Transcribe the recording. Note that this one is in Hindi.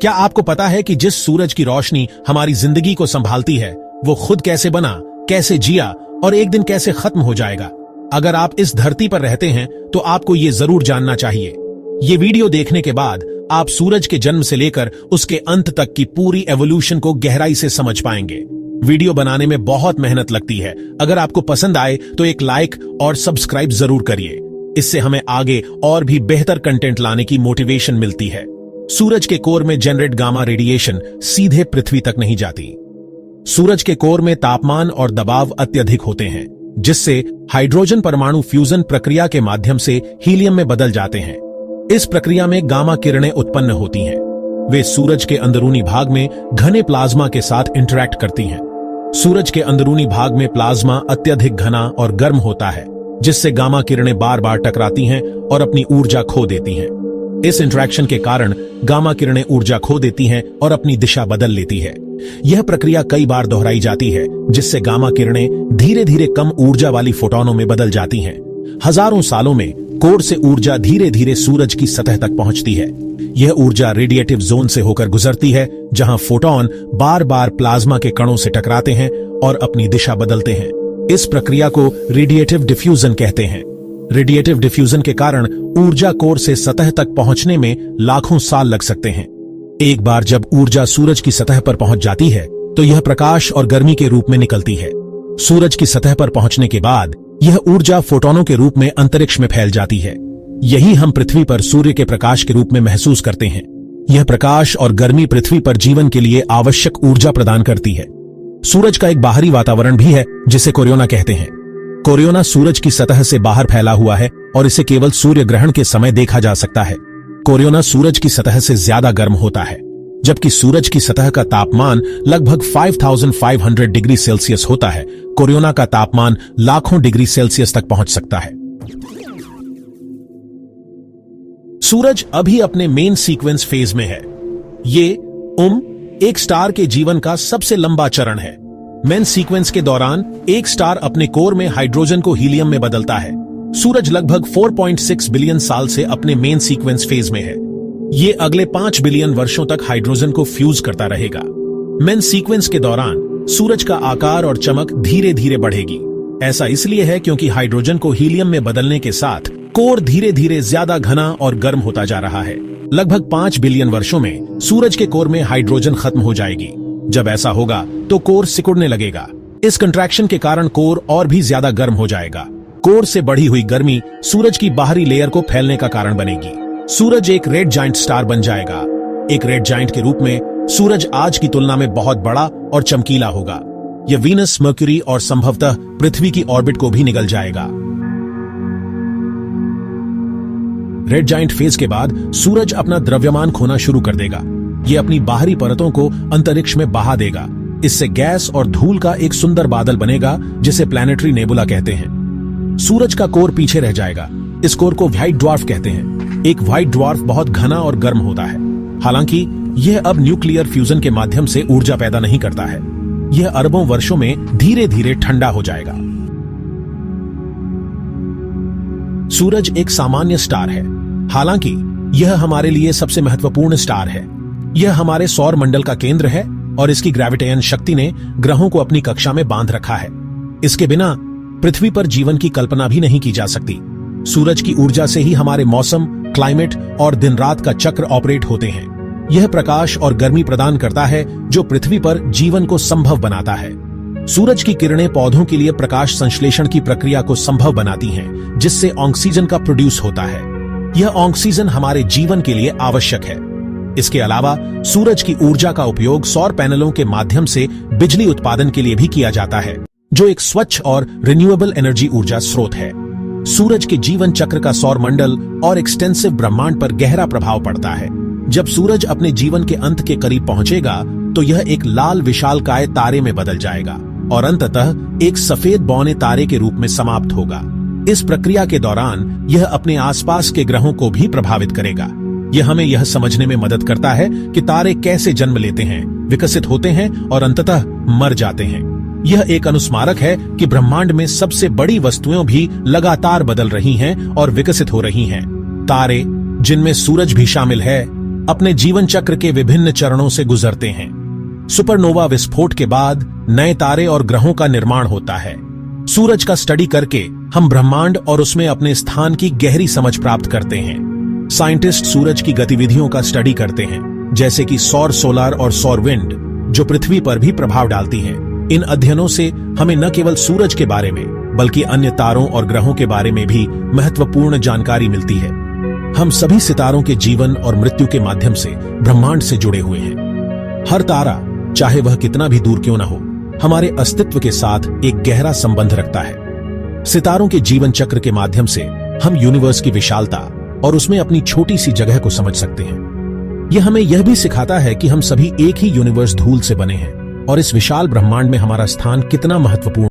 क्या आपको पता है कि जिस सूरज की रोशनी हमारी जिंदगी को संभालती है, वो खुद कैसे बना, कैसे जिया और एक दिन कैसे खत्म हो जाएगा? अगर आप इस धरती पर रहते हैं तो आपको ये जरूर जानना चाहिए। ये वीडियो देखने के बाद आप सूरज के जन्म से लेकर उसके अंत तक की पूरी एवोल्यूशन को गहराई से समझ पाएंगे। वीडियो बनाने में बहुत मेहनत लगती है। अगर आपको पसंद आए तो एक लाइक और सब्सक्राइब जरूर करिए। इससे हमें आगे और भी बेहतर कंटेंट लाने की मोटिवेशन मिलती है। सूरज के कोर में जनरेट गामा रेडिएशन सीधे पृथ्वी तक नहीं जाती। सूरज के कोर में तापमान और दबाव अत्यधिक होते हैं, जिससे हाइड्रोजन परमाणु फ्यूजन प्रक्रिया के माध्यम से हीलियम में बदल जाते हैं। इस प्रक्रिया में गामा किरणें उत्पन्न होती हैं। वे सूरज के अंदरूनी भाग में घने प्लाज्मा के साथ इंटरैक्ट करती हैं। सूरज के अंदरूनी भाग में प्लाज्मा अत्यधिक घना और गर्म होता है, जिससे गामा किरणें बार बार टकराती हैं और अपनी ऊर्जा खो देती हैं। इस इंटरैक्शन के कारण गामा किरणें ऊर्जा खो देती हैं और अपनी दिशा बदल लेती है। यह प्रक्रिया कई बार दोहराई जाती है, जिससे गामा किरणें धीरे धीरे कम ऊर्जा वाली फोटोनों में बदल जाती हैं। हजारों सालों में कोर से ऊर्जा धीरे धीरे सूरज की सतह तक पहुंचती है। यह ऊर्जा रेडिएटिव जोन से होकर गुजरती है, जहां फोटोन बार बार प्लाज्मा के कणों से टकराते हैं और अपनी दिशा बदलते हैं। इस प्रक्रिया को रेडिएटिव डिफ्यूजन कहते हैं। रेडिएटिव डिफ्यूजन के कारण ऊर्जा कोर से सतह तक पहुंचने में लाखों साल लग सकते हैं। एक बार जब ऊर्जा सूरज की सतह पर पहुंच जाती है तो यह प्रकाश और गर्मी के रूप में निकलती है। सूरज की सतह पर पहुंचने के बाद यह ऊर्जा फोटोनों के रूप में अंतरिक्ष में फैल जाती है। यही हम पृथ्वी पर सूर्य के प्रकाश के रूप में महसूस करते हैं। यह प्रकाश और गर्मी पृथ्वी पर जीवन के लिए आवश्यक ऊर्जा प्रदान करती है। सूरज का एक बाहरी वातावरण भी है, जिसे कोरियोना कहते हैं। कोरियोना सूरज की सतह से बाहर फैला हुआ है और इसे केवल सूर्य ग्रहण के समय देखा जा सकता है। कोरियोना सूरज की सतह से ज्यादा गर्म होता है, जबकि सूरज की सतह का तापमान लगभग 5500 डिग्री सेल्सियस होता है। कोरियोना का तापमान लाखों डिग्री सेल्सियस तक पहुंच सकता है। सूरज अभी अपने मेन सीक्वेंस फेज में है। ये एक स्टार के जीवन का सबसे लंबा चरण है। मेन सीक्वेंस के दौरान एक स्टार अपने कोर में हाइड्रोजन को हीलियम में बदलता है। सूरज लगभग 4.6 बिलियन साल से अपने मेन सीक्वेंस फेज में है। ये अगले 5 बिलियन वर्षों तक हाइड्रोजन को फ्यूज करता रहेगा। मेन सीक्वेंस के दौरान सूरज का आकार और चमक धीरे धीरे बढ़ेगी। ऐसा इसलिए है क्योंकि हाइड्रोजन को हीलियम में बदलने के साथ कोर धीरे धीरे ज्यादा घना और गर्म होता जा रहा है। लगभग 5 बिलियन वर्षों में सूरज के कोर में हाइड्रोजन खत्म हो जाएगी। जब ऐसा होगा तो कोर सिकुड़ने लगेगा। इस कंट्रैक्शन के कारण कोर और भी ज्यादा गर्म हो जाएगा। कोर से बढ़ी हुई गर्मी सूरज की बाहरी लेयर को फैलने का कारण बनेगी। सूरज एक रेड जाइंट स्टार बन जाएगा। एक रेड जाइंट के रूप में सूरज आज की तुलना में बहुत बड़ा और चमकीला होगा। यह वीनस, मर्क्यूरी और संभवतः पृथ्वी की ऑर्बिट को भी निगल जाएगा। रेड जाइंट फेज के बाद सूरज अपना द्रव्यमान खोना शुरू कर देगा। यह अपनी बाहरी परतों को अंतरिक्ष में बहा देगा। इससे गैस और धूल का एक सुंदर बादल बनेगा, जिसे प्लैनेटरी नेबुला कहते हैं। सूरज का कोर पीछे रह जाएगा। इस कोर को व्हाइट ड्वार्फ कहते हैं। एक व्हाइट ड्वार्फ बहुत घना और गर्म होता है। हालांकि यह अब न्यूक्लियर फ्यूजन के माध्यम से ऊर्जा पैदा नहीं करता है। यह अरबों वर्षों में धीरे धीरे ठंडा हो जाएगा। सूरज एक सामान्य स्टार है, हालांकि यह हमारे लिए सबसे महत्वपूर्ण स्टार है। यह हमारे सौर मंडल का केंद्र है और इसकी ग्रेविटेशन शक्ति ने ग्रहों को अपनी कक्षा में बांध रखा है। इसके बिना पृथ्वी पर जीवन की कल्पना भी नहीं की जा सकती। सूरज की ऊर्जा से ही हमारे मौसम, क्लाइमेट और दिन रात का चक्र ऑपरेट होते हैं। यह प्रकाश और गर्मी प्रदान करता है, जो पृथ्वी पर जीवन को संभव बनाता है। सूरज की किरणें पौधों के लिए प्रकाश संश्लेषण की प्रक्रिया को संभव बनाती हैं, जिससे ऑक्सीजन का प्रोड्यूस होता है। यह ऑक्सीजन हमारे जीवन के लिए आवश्यक है। इसके अलावा सूरज की ऊर्जा का उपयोग सौर पैनलों के माध्यम से बिजली उत्पादन के लिए भी किया जाता है, जो एक स्वच्छ और रिन्यूएबल एनर्जी ऊर्जा स्रोत है। सूरज के जीवन चक्र का सौर मंडल और एक्सटेंसिव ब्रह्मांड पर गहरा प्रभाव पड़ता है। जब सूरज अपने जीवन के अंत के करीब पहुंचेगा तो यह एक लाल विशालकाय तारे में बदल जाएगा और अंततः एक सफेद बौने तारे के रूप में समाप्त होगा। इस प्रक्रिया के दौरान यह अपने आसपास के ग्रहों को भी प्रभावित करेगा। यह हमें यह समझने में मदद करता है कि तारे कैसे जन्म लेते हैं, विकसित होते हैं और अंततः मर जाते हैं। यह एक अनुस्मारक है कि ब्रह्मांड में सबसे बड़ी वस्तुएं भी लगातार बदल रही हैं और विकसित हो रही हैं। तारे, जिनमें सूरज भी शामिल है, अपने जीवन चक्र के विभिन्न चरणों से गुजरते हैं। सुपरनोवा विस्फोट के बाद नए तारे और ग्रहों का निर्माण होता है। सूरज का स्टडी करके हम ब्रह्मांड और उसमें अपने स्थान की गहरी समझ प्राप्त करते हैं। साइंटिस्ट सूरज की गतिविधियों का स्टडी करते हैं, जैसे कि सौर सोलर और सौर विंड, जो पृथ्वी पर भी प्रभाव डालती हैं। इन अध्ययनों से हमें न केवल सूरज के बारे में बल्कि अन्य तारों और ग्रहों के बारे में भी महत्वपूर्ण जानकारी मिलती है। हम सभी सितारों के जीवन और मृत्यु के माध्यम से ब्रह्मांड से जुड़े हुए हैं। हर तारा, चाहे वह कितना भी दूर क्यों न हो, हमारे अस्तित्व के साथ एक गहरा संबंध रखता है। सितारों के जीवन चक्र के माध्यम से हम यूनिवर्स की विशालता और उसमें अपनी छोटी सी जगह को समझ सकते हैं। यह हमें यह भी सिखाता है कि हम सभी एक ही यूनिवर्स धूल से बने हैं और इस विशाल ब्रह्मांड में हमारा स्थान कितना महत्वपूर्ण